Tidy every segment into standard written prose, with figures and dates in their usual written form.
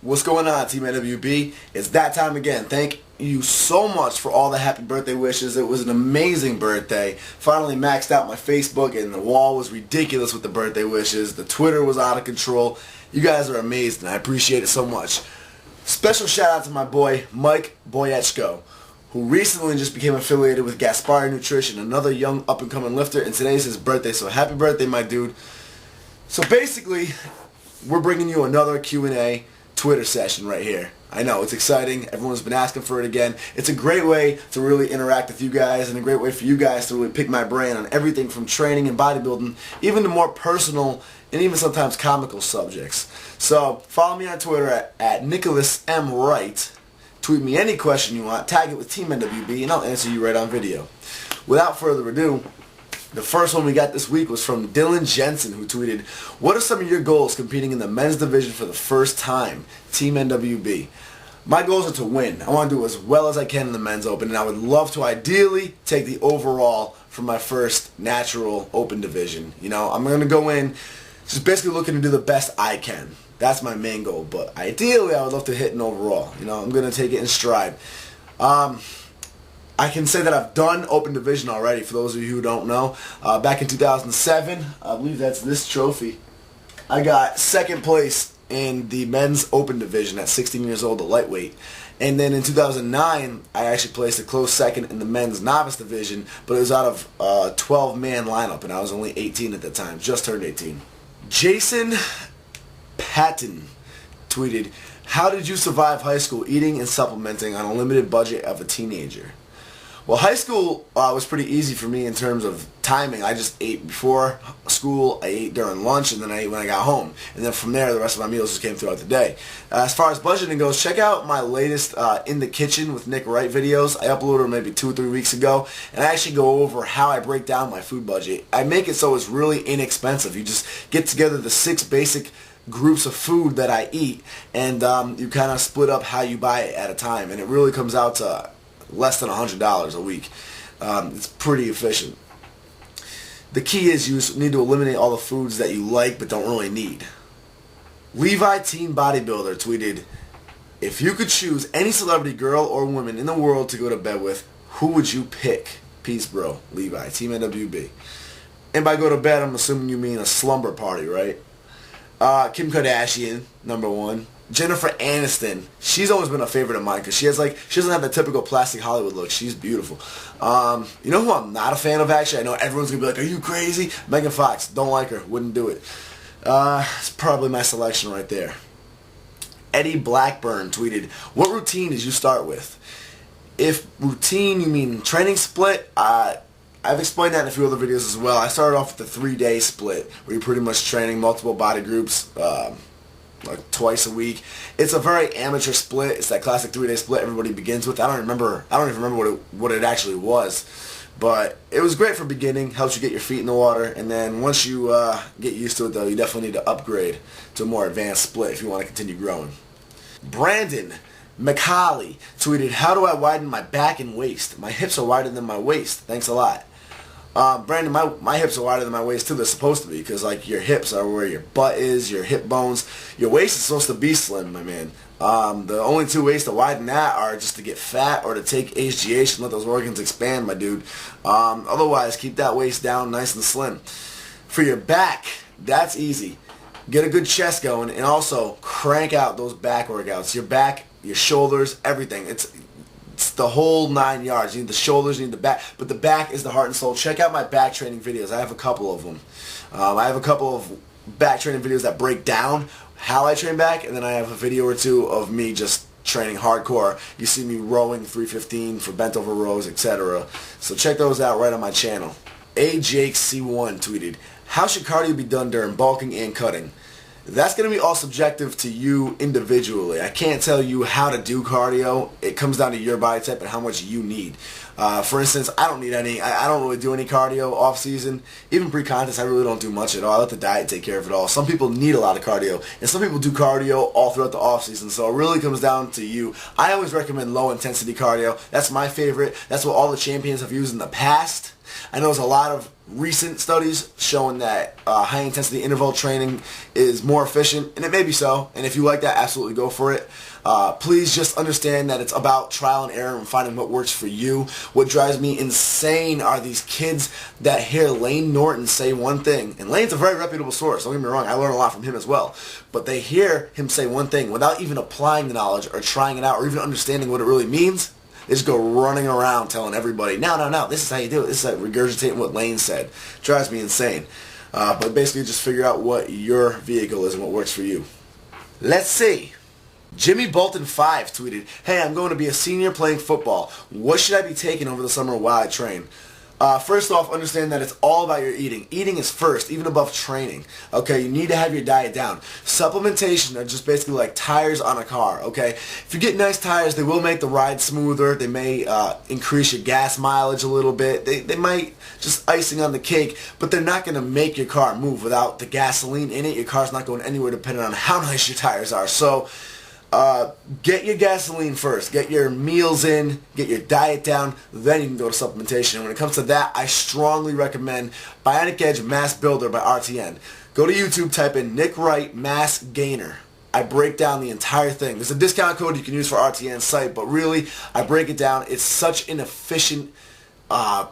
What's going on, Team NWB? It's that time again. Thank you so much for all the happy birthday wishes. It was an amazing birthday. Finally maxed out my Facebook and the wall was ridiculous with the birthday wishes. The Twitter was out of control. You guys are amazing. I appreciate it so much. Special shout out to my boy Mike Boyechko, who recently just became affiliated with Gaspari Nutrition, another young up-and-coming lifter, and today's his birthday, so happy birthday, my dude. So basically, we're bringing you another Q&A Twitter session right here. I know, it's exciting. Everyone's been asking for it again. It's a great way to really interact with you guys and a great way for you guys to really pick my brain on everything from training and bodybuilding, even to more personal and even sometimes comical subjects. So follow me on Twitter at Nicholas M. Wright. Tweet me any question you want, tag it with Team NWB, and I'll answer you right on video. Without further ado, the first one we got this week was from Dylan Jensen, who tweeted, "What are some of your goals competing in the men's division for the first time, Team NWB?" My goals are to win. I want to do as well as I can in the men's open, and I would love to ideally take the overall for my first natural open division. You know, I'm going to go in just basically looking to do the best I can. That's my main goal, but ideally I would love to hit an overall. You know, I'm going to take it in stride. I can say that I've done open division already, for those of you who don't know. Back in 2007, I believe that's this trophy, I got second place in the men's open division at 16 years old, the lightweight. And then in 2009, I actually placed a close second in the men's novice division, but it was out of a 12-man lineup, and I was only 18 at the time, just turned 18. Jason Patton tweeted, "How did you survive high school eating and supplementing on a limited budget of a teenager?" Well, high school was pretty easy for me in terms of timing. I just ate before school, I ate during lunch, and then I ate when I got home. And then from there, the rest of my meals just came throughout the day. As far as budgeting goes, check out my latest In the Kitchen with Nick Wright videos. I uploaded them maybe 2 or 3 weeks ago, and I actually go over how I break down my food budget. I make it so it's really inexpensive. You just get together the 6 basic groups of food that I eat, and you kind of split up how you buy it at a time, and it really comes out to less than $100 a week. It's pretty efficient. The key is you need to eliminate all the foods that you like but don't really need. Levi Teen Bodybuilder tweeted, "If you could choose any celebrity, girl or woman in the world to go to bed with, who would you pick?" Peace, bro. Levi, Team NWB. And by go to bed, I'm assuming you mean a slumber party, right? Kim Kardashian, number 1. Jennifer Aniston, she's always been a favorite of mine because she doesn't have the typical plastic Hollywood look. She's beautiful. You know who I'm not a fan of, actually? I know everyone's going to be like, "Are you crazy?" Megan Fox, don't like her, wouldn't do it. It's probably my selection right there. Eddie Blackburn tweeted, "What routine did you start with?" If routine you mean training split, I've explained that in a few other videos as well. I started off with the 3-day split, where you're pretty much training multiple body groups like twice a week. It's a very amateur split. It's that classic 3-day split everybody begins with. I don't even remember what it actually was, but it was great for beginning. Helps you get your feet in the water, and then once you get used to it, though, you definitely need to upgrade to a more advanced split if you want to continue growing. Brandon McCauley tweeted, "How do I widen my back and waist? My hips are wider than my waist. Thanks a lot." Brandon, my hips are wider than my waist too. They're supposed to be, because like your hips are where your butt is, your hip bones. Your waist is supposed to be slim, my man. The only 2 ways to widen that are just to get fat or to take HGH and let those organs expand, my dude. Otherwise, keep that waist down nice and slim. For your back, that's easy. Get a good chest going, and also crank out those back workouts. Your back, your shoulders, everything. It's the whole 9 yards. You need the shoulders, you need the back, but the back is the heart and soul. Check out my back training videos. I have a couple of them. I have a couple of back training videos that break down how I train back, and then I have a video or 2 of me just training hardcore. You see me rowing 315 for bent over rows, etc. So check those out right on my channel. AJakeC1 tweeted, "How should cardio be done during bulking and cutting?" That's going to be all subjective to you individually. I can't tell you how to do cardio. It comes down to your body type and how much you need. For instance, I don't need any. I don't really do any cardio off season. Even pre-contest, I really don't do much at all. I let the diet take care of it all. Some people need a lot of cardio, and some people do cardio all throughout the off season. So it really comes down to you. I always recommend low intensity cardio. That's my favorite. That's what all the champions have used in the past. I know there's a lot of recent studies showing that high intensity interval training is more efficient, and it may be so, and if you like that, absolutely go for it. Please just understand that it's about trial and error and finding what works for you. What drives me insane are these kids that hear Lane Norton say one thing, and Lane's a very reputable source, don't get me wrong, I learn a lot from him as well, but they hear him say one thing without even applying the knowledge or trying it out or even understanding what it really means. They just go running around telling everybody, no, this is how you do it. This is like regurgitating what Lane said. Drives me insane. But basically just figure out what your vehicle is and what works for you. Let's see. Jimmy Bolton 5 tweeted, "Hey, I'm going to be a senior playing football. What should I be taking over the summer while I train?" First off, understand that it's all about your eating. Eating is first, even above training. Okay, you need to have your diet down. Supplementation are just basically like tires on a car, okay? If you get nice tires, they will make the ride smoother. They may increase your gas mileage a little bit. They might just icing on the cake, but they're not going to make your car move. Without the gasoline in it, your car's not going anywhere depending on how nice your tires are. So, get your gasoline first, get your meals in, get your diet down, then you can go to supplementation. And when it comes to that, I strongly recommend Bionic Edge Mass Builder by RTN. Go to YouTube, type in Nick Wright Mass Gainer. I break down the entire thing. There's a discount code you can use for RTN's site, but really, I break it down. It's such an efficient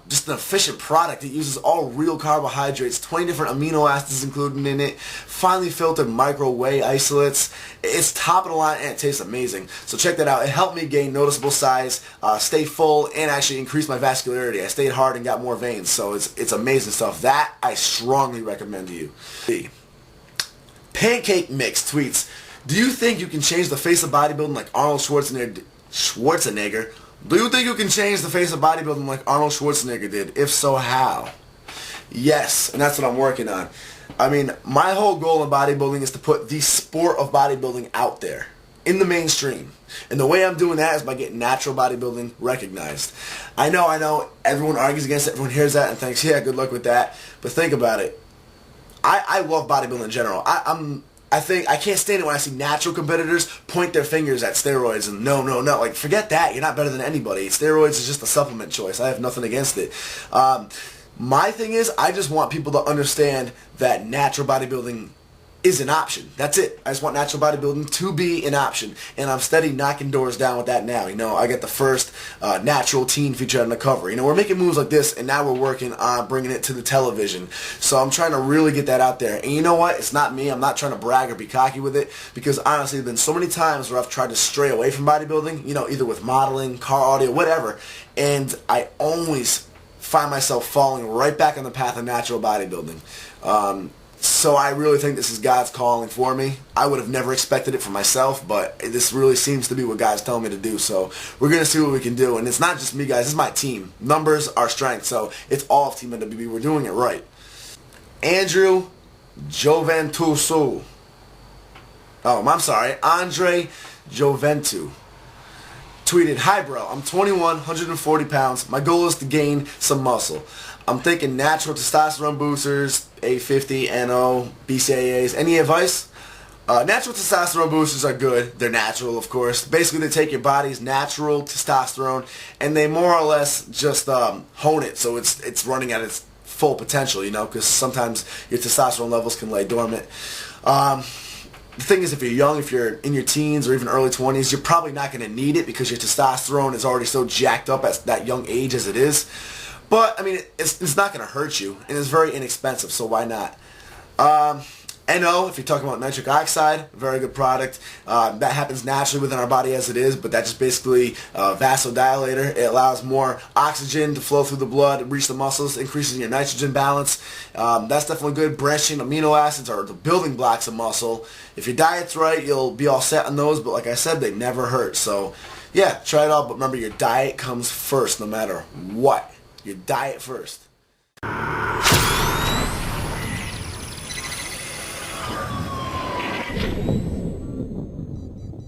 just an efficient product. It uses all real carbohydrates, 20 different amino acids included in it, finely filtered micro whey isolates. It's top of the line and it tastes amazing. So check that out. It helped me gain noticeable size, stay full, and actually increase my vascularity. I stayed hard and got more veins. So it's amazing stuff. That I strongly recommend to you. Pancake Mix tweets, "Do you think you can change the face of bodybuilding like Arnold Schwarzenegger? Do you think you can change the face of bodybuilding like Arnold Schwarzenegger did? If so, how?" Yes, and that's what I'm working on. I mean, my whole goal in bodybuilding is to put the sport of bodybuilding out there, in the mainstream. And the way I'm doing that is by getting natural bodybuilding recognized. I know, everyone argues against it, everyone hears that and thinks, yeah, good luck with that. But think about it. I love bodybuilding in general. I think I can't stand it when I see natural competitors point their fingers at steroids and no, like forget that. You're not better than anybody. Steroids is just a supplement choice. I have nothing against it. My thing is, I just want people to understand that natural bodybuilding is an option. That's it. I just want natural bodybuilding to be an option, and I'm steady knocking doors down with that now. I got the first natural teen featured on the cover. We're making moves like this, and now we're working on bringing it to the television. So I'm trying to really get that out there. And you know what? It's not me. I'm not trying to brag or be cocky with it, because honestly, there's been so many times where I've tried to stray away from bodybuilding, either with modeling, car audio, whatever, and I always find myself falling right back on the path of natural bodybuilding. So I really think this is God's calling for me. I would have never expected it for myself, but this really seems to be what God's telling me to do. So we're going to see what we can do. And it's not just me, guys. It's my team. Numbers are strength. So it's all of Team NWB. We're doing it right. Andrew Joventusu. Andre Joventu tweeted, "Hi bro, I'm 21, 140 pounds. My goal is to gain some muscle. I'm thinking natural testosterone boosters, A50, NO, BCAAs. Any advice?" Natural testosterone boosters are good. They're natural, of course. Basically, they take your body's natural testosterone and they more or less just hone it so it's running at its full potential, because sometimes your testosterone levels can lay dormant. The thing is, if you're young, if you're in your teens or even early 20s, you're probably not going to need it because your testosterone is already so jacked up at that young age as it is. But, I mean, it's not going to hurt you, and it's very inexpensive, so why not? NO, if you're talking about nitric oxide, very good product. That happens naturally within our body as it is, but that's just basically a vasodilator. It allows more oxygen to flow through the blood, reach the muscles, increases your nitrogen balance. That's definitely good. Branching amino acids are the building blocks of muscle. If your diet's right, you'll be all set on those, but like I said, they never hurt. So, yeah, try it all, but remember, your diet comes first no matter what. Your diet first.